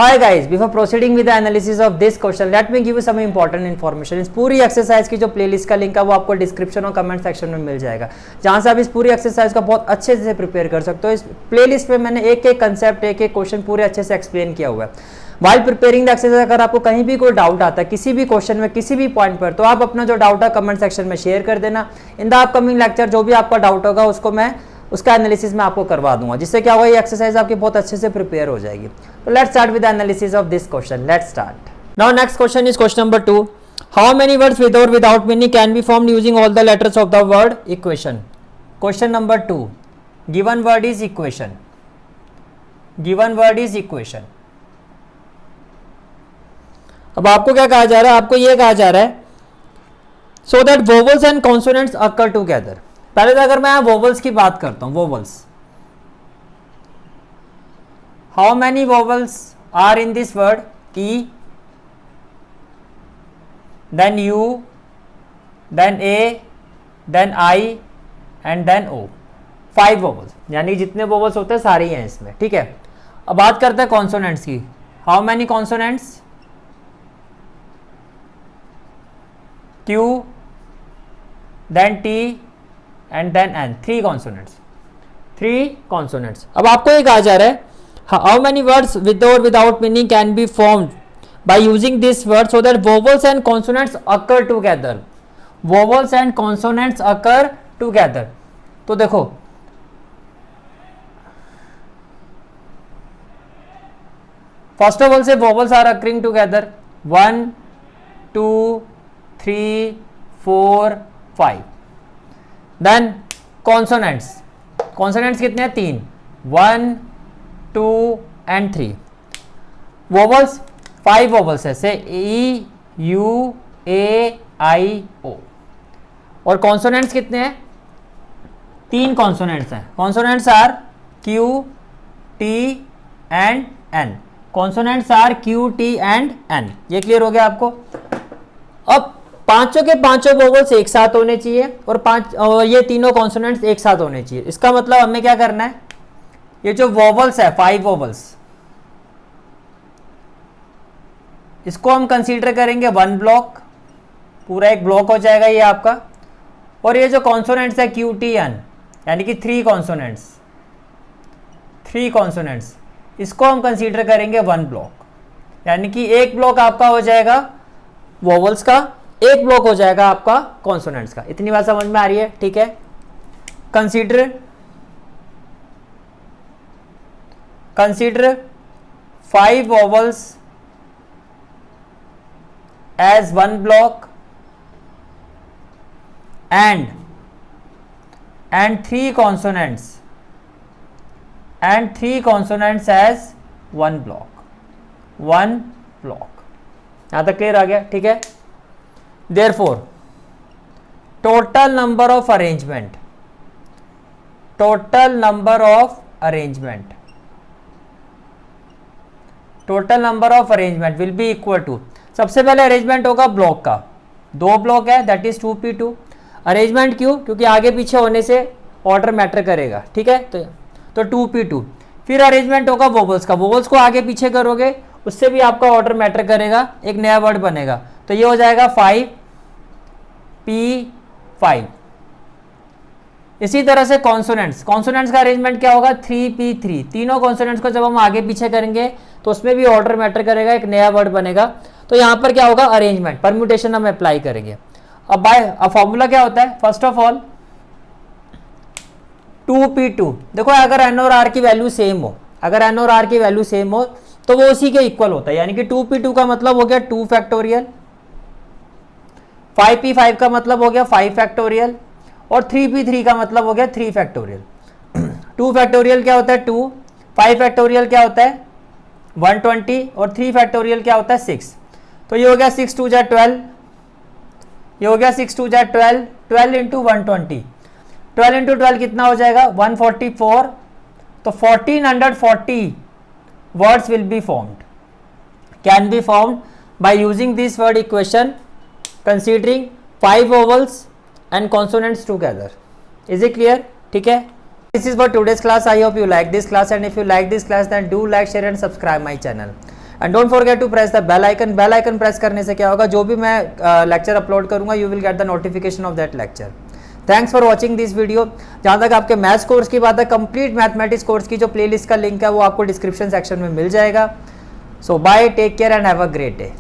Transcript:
Hi guys, before proceeding with the analysis of this question, let me give you some important information. इस पूरी exercise की जो playlist का link है वो आपको डिस्क्रिप्शन और कमेंट सेक्शन में मिल जाएगा, जहां से आप इस पूरी एक्सरसाइज का बहुत अच्छे से प्रिपेयर कर सकते हो। इस प्लेलिस्ट में मैंने एक एक कंसेप्ट, एक एक क्वेश्चन पूरे अच्छे से एक्सप्लेन किया हुआ है। वाइल प्रिपेयरिंग द एक्सरसाइज अगर आपको कहीं भी कोई डाउट आता है किसी भी क्वेश्चन में, किसी भी पॉइंट पर, तो आप अपना जो डाउट है कमेंट सेक्शन में शेयर कर देना। इन द अपकमिंग लेक्चर जो भी आपका डाउट होगा उसको मैं उसका एनालिसिस मैं आपको करवा दूंगा, जिससे क्या होगा ये एक्सरसाइज आपकी बहुत अच्छे से प्रिपेयर हो जाएगी। तो let's start with the analysis of this question. Let's start now. Next question is question number 2। How many words with और without meaning can be formed using all the letters of the word equation. Question number 2, given word is equation, given word is equation. अब आपको क्या कहा जा रहा है, आपको ये कहा जा रहा है so that vowels and consonants occur together. पहले तो अगर मैं वोवल्स की बात करता हूं, vowels, how many vowels are in this word? E, then U, then A, then I and then O. 5 vowels, यानी जितने वोवल्स होते हैं सारे ही हैं इसमें, ठीक है। अब बात करते हैं कॉन्सोनेंट्स की। How many consonants? Q, then T and then N। 3 consonants, 3 consonants। अब आपको ये कहा जा रहा है how many words with or without meaning can be formed by using this word so that vowels and consonants occur together। vowels and consonants occur together। तो देखो first of all से vowels are occurring together 1 2 3 4 5। Then consonants, consonants कितने हैं? 3, 1 2 and 3। Vowels 5 vowels है, से E U A आई ओ। और consonants कितने हैं? 3 कॉन्सोनेंट्स हैं। Consonants are Q T and N. Consonants are Q T and N. ये क्लियर हो गया आपको? अब पांचों के पांचों वोवल्स एक साथ होने चाहिए और ये तीनों कॉन्सोनेंट्स एक साथ होने चाहिए। इसका मतलब हमें क्या करना है, ये जो वोवल्स है 5 वोवल्स, इसको हम कंसीडर करेंगे 1 ब्लॉक, पूरा एक ब्लॉक हो जाएगा ये आपका। और ये जो कॉन्सोनेंट्स है क्यू टी एन, यानी कि 3 कॉन्सोनेंट्स, 3 कॉन्सोनेंट्स, इसको हम कंसीडर करेंगे 1 ब्लॉक, यानी कि एक ब्लॉक आपका हो जाएगा वोवल्स का, एक ब्लॉक हो जाएगा आपका कॉन्सोनेंट्स का। इतनी बात समझ में आ रही है? ठीक है। Consider 5 vowels as 1 block and 3 consonants as 1 block, 1 block. यहां तक क्लियर आ गया? ठीक है। Therefore, total number of arrangement will be equal to, सबसे पहले अरेंजमेंट होगा ब्लॉक का, 2 ब्लॉक है, दैट इज 2p2। अरेंजमेंट क्यों? क्योंकि आगे पीछे होने से ऑर्डर मैटर करेगा, ठीक है। तो 2p2। फिर अरेंजमेंट होगा वोवल्स का, वोवल्स को आगे पीछे करोगे उससे भी आपका ऑर्डर मैटर करेगा, एक नया वर्ड बनेगा, तो ये हो जाएगा 5p5। इसी तरह से कॉन्सोनेंट्स का अरेंजमेंट क्या होगा? 3p3। तीनों कॉन्सोनेंट्स को जब हम आगे पीछे करेंगे तो उसमें भी ऑर्डर मैटर करेगा, एक नया वर्ड बनेगा। तो यहां पर क्या होगा? अरेंजमेंट, परम्यूटेशन हम अप्लाई करेंगे। अब फॉर्मूला क्या होता है? First of all 2p2। देखो अगर n और r की वैल्यू सेम हो, अगर n और r की वैल्यू सेम हो तो वो उसी के इक्वल होता है, यानी कि 2p2 का मतलब हो गया 2 फैक्टोरियल, 5p5 का मतलब हो गया 5 फैक्टोरियल, और 3p3 का मतलब हो गया 3 फैक्टोरियल। 2 फैक्टोरियल क्या होता है? 2। 5 फैक्टोरियल क्या होता है? 120, और 3 फैक्टोरियल क्या होता है? 6। तो ये हो गया 6 2 जा 12, ये हो गया 6 2 जा 12, 12 इंटू 120, 12 इंटू 12 कितना हो जाएगा? 144। तो 1440 words will be formed, can be formed by using this word equation considering 5 vowels and consonants together। Is it clear? ठीक है। This is for today's class. I hope you like this class, and if you like this class then do like, share and subscribe my channel। And don't forget to press the bell icon. Bell icon press करने से क्या होगा, जो भी मैं lecture upload करूंगा you will get the notification of that lecture. Thanks for watching this video. जहाँ तक आपके मैथ्स कोर्स की बात है, कंप्लीट मैथमेटिक्स कोर्स की जो प्लेलिस्ट का लिंक है वो आपको डिस्क्रिप्शन सेक्शन में मिल जाएगा. So bye, take care and have a great day.